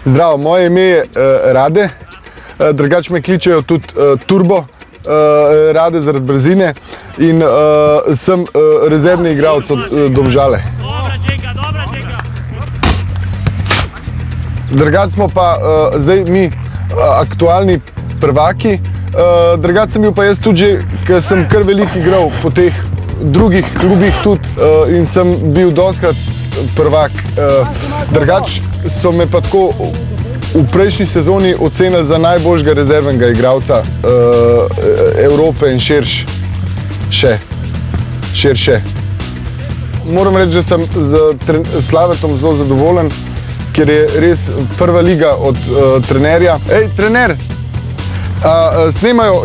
Zdravo, moje ime je Rade, drugače me kličejo tudi Turbo Rade zaradi brzine in sem rezervni igralec od Domžale. Drugače smo pa zdaj mi aktualni prvaki, drugače sem bil pa jaz tudi že, ker sem kar veliko igral po teh drugih klubih tudi in sem bil dostikrat prvak. Drugače so me pa tako v prejšnji sezoni ocenili za najboljšega rezervnega igralca Evrope in širše. Moram reči, da sem z Slavetom zelo zadovoljen, ker je res prva liga od trenerja. Ej, trener, snemajo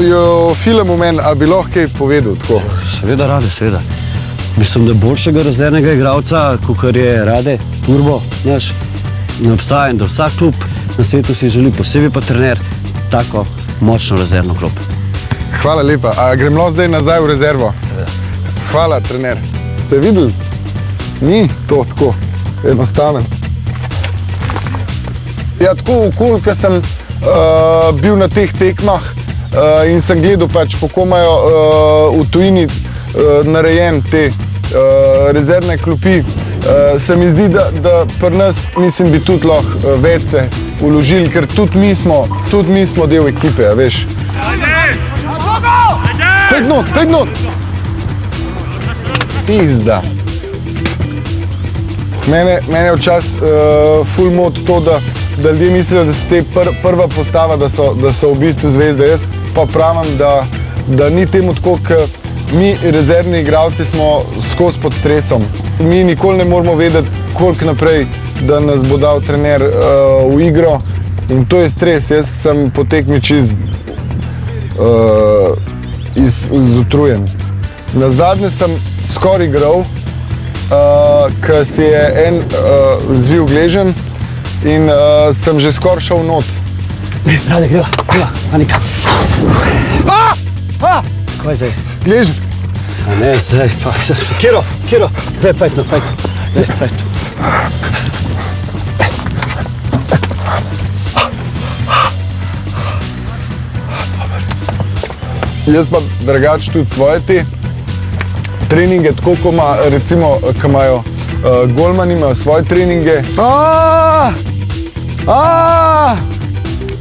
film o meni, a bi lahko kaj povedal tako? Seveda, Rade, seveda. Mislim, da boljšega rezervnega igralca, kakor je Rade, Turbo, naš, ne obstaja in da vsak klub na svetu si želi, posebej pa trener, tako močno rezervno klub. Hvala lepa. A grem lahko zdaj nazaj v rezervo? Seveda. Hvala, trener. Ste videli? Ni to tako enostaven. Ja, tako koliko sem bil na teh tekmah in sem gledal pač, kako imajo v tujini narejen te rezervne klopi, se mi zdi, da pri nas, mislim, bi tudi lahko več se vložili, ker tudi mi smo del ekipe, a veš. 5 not! Pizda. Mene je včasih ful mod to, da ljudje mislijo, da so te prva postava, da so v bistvu zvezde. Jaz pa pravim, da ni temu tako, ker mi rezervni igralci smo skozi pod stresom. Mi nikoli ne moramo vedeti, koliko naprej, da nas bo dal trener v igro in to je stres. Jaz sem po tekmi čist izutrujen. Nazadnje sem skoraj igral, ker si je en zvil gleženj in sem že skoraj šel not. Rade, greva, Anika. Kaj je zdaj? Gleženj. A ne, zdaj pa, Kiro, daj, pojď. Jaz pa drugače tudi svoje te treninge, tako ko ima, recimo, ko imajo golmani, imajo svoje treninge.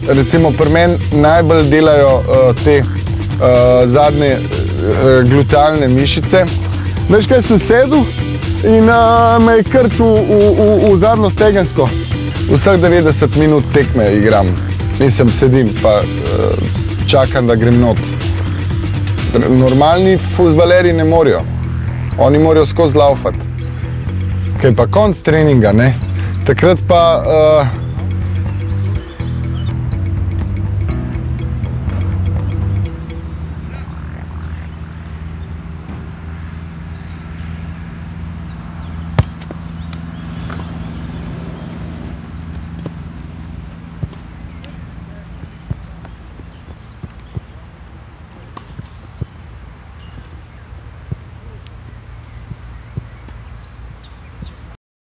Recimo pri meni najbolj delajo te zadnje glutealne mišice. Veš kaj, sem sedel in me je krč v zadnjo stegensko. Vseh 90 minut tekme igram. Mislim, sedim pa čakam, da grem not. Normalni fuzbaleri ne morajo. Oni morajo skozi laufati. Kaj pa konc treninga, ne? Takrat pa